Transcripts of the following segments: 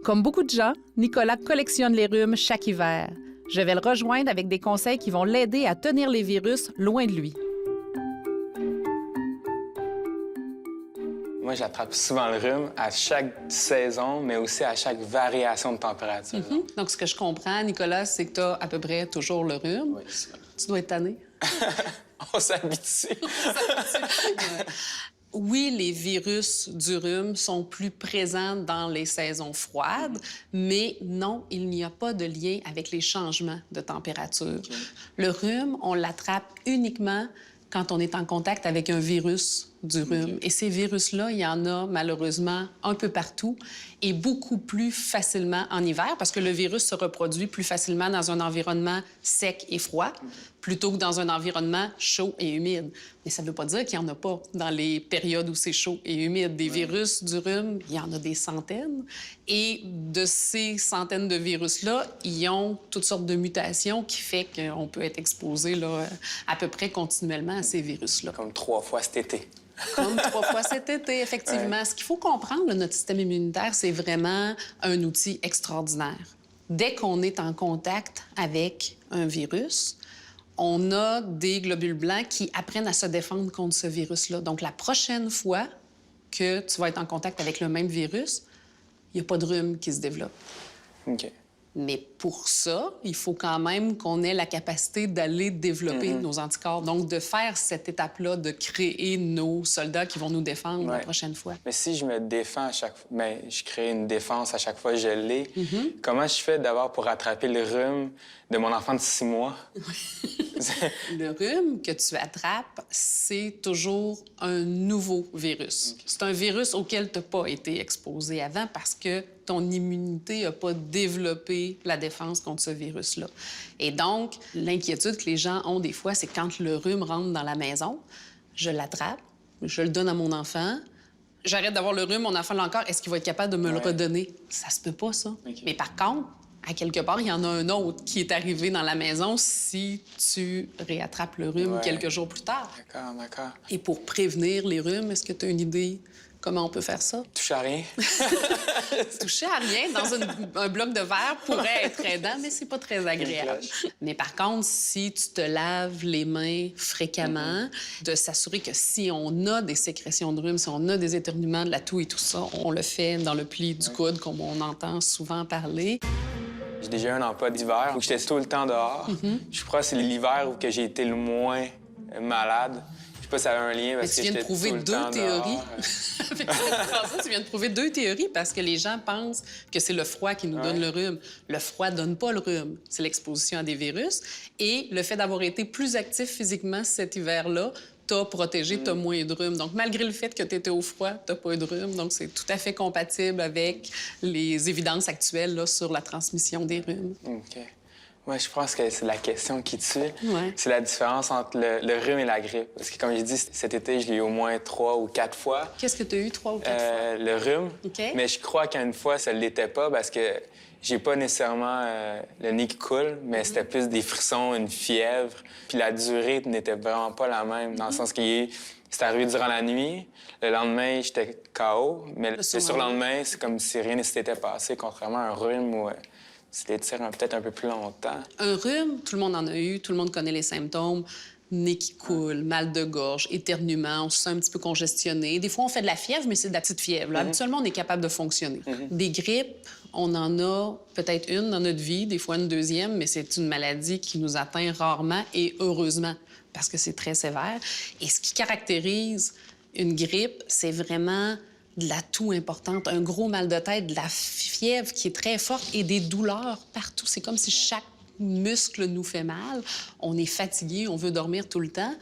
Comme beaucoup de gens, Nicolas collectionne les rhumes chaque hiver. Je vais le rejoindre avec des conseils qui vont l'aider à tenir les virus loin de lui. Moi, j'attrape souvent le rhume à chaque saison, mais aussi à chaque variation de température. Donc, ce que je comprends, Nicolas, c'est que tu as à peu près toujours le rhume. Oui, c'est ça. Tu dois être tanné. On s'habitue. Oui, les virus du rhume sont plus présents dans les saisons froides, mais non, il n'y a pas de lien avec les changements de température. Le rhume, on l'attrape uniquement quand on est en contact avec un virus du rhume. Et ces virus-là, il y en a malheureusement un peu partout et beaucoup plus facilement en hiver parce que le virus se reproduit plus facilement dans un environnement sec et froid plutôt que dans un environnement chaud et humide. Mais ça ne veut pas dire qu'il n'y en a pas dans les périodes où c'est chaud et humide. Des virus du rhume, il y en a des centaines. Et de ces centaines de virus-là, ils ont toutes sortes de mutations qui fait qu'on peut être exposé là, à peu près continuellement à ces virus-là. Comme 3 fois cet été. Comme 3 fois cet été, effectivement. Ouais. Ce qu'il faut comprendre, là, notre système immunitaire, c'est vraiment un outil extraordinaire. Dès qu'on est en contact avec un virus, on a des globules blancs qui apprennent à se défendre contre ce virus-là. Donc, la prochaine fois que tu vas être en contact avec le même virus, il n'y a pas de rhume qui se développe. OK. Mais pour ça, il faut quand même qu'on ait la capacité d'aller développer nos anticorps. Donc, de faire cette étape-là, de créer nos soldats qui vont nous défendre la prochaine fois. Mais si je me défends à chaque fois, bien, je crée une défense à chaque fois que je l'ai, comment je fais d'abord pour rattraper le rhume de mon enfant de 6 mois? Le rhume que tu attrapes, c'est toujours un nouveau virus. C'est un virus auquel tu n'as pas été exposé avant parce que ton immunité n'a pas développé la défense contre ce virus-là. Et donc, l'inquiétude que les gens ont des fois, c'est quand le rhume rentre dans la maison, je l'attrape, je le donne à mon enfant, j'arrête d'avoir le rhume, mon enfant l'a encore, est-ce qu'il va être capable de me le redonner? Ça se peut pas, ça. Okay. Mais par contre, à quelque part, il y en a un autre qui est arrivé dans la maison si tu réattrapes le rhume quelques jours plus tard. D'accord, d'accord. Et pour prévenir les rhumes, est-ce que tu as une idée comment on peut faire ça? Touche à rien. Toucher à rien dans un bloc de verre pourrait être aidant, mais c'est pas très agréable. Mais par contre, si tu te laves les mains fréquemment, de s'assurer que si on a des sécrétions de rhume, si on a des éternuements, de la toux et tout ça, on le fait dans le pli du coude, comme on entend souvent parler. J'ai déjà eu un emploi d'hiver où j'étais tout le temps dehors. Je crois que c'est l'hiver où que j'ai été le moins malade. Je sais pas si ça a un lien parce que j'étais tout le temps dehors. Avec cette phrase-là, tu viens de prouver 2 théories parce que les gens pensent que c'est le froid qui nous donne le rhume. Le froid donne pas le rhume, c'est l'exposition à des virus. Et le fait d'avoir été plus actif physiquement cet hiver-là t'as protégé, t'as moins de rhume. Donc, malgré le fait que tu étais au froid, t'as pas eu de rhume. Donc, c'est tout à fait compatible avec les évidences actuelles là, sur la transmission des rhumes. OK. Moi, je pense que c'est la question qui tue. Ouais. C'est la différence entre le rhume et la grippe. Parce que, comme je dis, cet été, je l'ai eu au moins 3 ou 4 fois. Qu'est-ce que tu as eu 3 ou 4 fois? Le rhume. OK. Mais je crois qu'une fois, ça ne l'était pas parce que j'ai pas nécessairement le nez qui coule, mais c'était plus des frissons, une fièvre. Puis la durée n'était vraiment pas la même, dans le sens que c'est arrivé durant la nuit. Le lendemain, j'étais KO. Mais le surlendemain, c'est comme si rien ne s'était passé, contrairement à un rhume où tu l'étires peut-être un peu plus longtemps. Un rhume, tout le monde en a eu, tout le monde connaît les symptômes. Nez qui coule, mal de gorge, éternuement, on se sent un petit peu congestionné. Des fois, on fait de la fièvre, mais c'est de la petite fièvre. Là. Habituellement, on est capable de fonctionner. Des grippes, on en a peut-être une dans notre vie, des fois une deuxième, mais c'est une maladie qui nous atteint rarement et heureusement, parce que c'est très sévère. Et ce qui caractérise une grippe, c'est vraiment de la toux importante, un gros mal de tête, de la fièvre qui est très forte et des douleurs partout. C'est comme si chaque muscle nous fait mal, on est fatigué, on veut dormir tout le temps.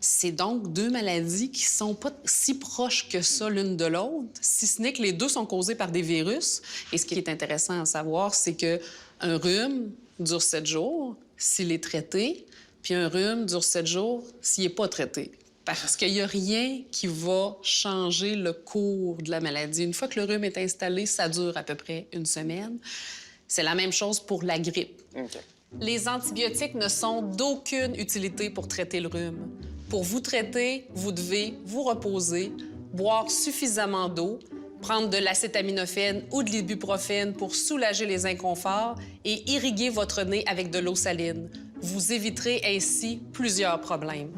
C'est donc 2 maladies qui sont pas si proches que ça l'une de l'autre, si ce n'est que les 2 sont causées par des virus. Et ce qui est intéressant à savoir, c'est que un rhume dure 7 jours s'il est traité, puis un rhume dure 7 jours s'il n'est pas traité. Parce qu'il n'y a rien qui va changer le cours de la maladie. Une fois que le rhume est installé, ça dure à peu près 1 semaine. C'est la même chose pour la grippe. OK. Les antibiotiques ne sont d'aucune utilité pour traiter le rhume. Pour vous traiter, vous devez vous reposer, boire suffisamment d'eau, Prendre de l'acétaminophène ou de l'ibuprofène pour soulager les inconforts et irriguer votre nez avec de l'eau saline. Vous éviterez ainsi plusieurs problèmes.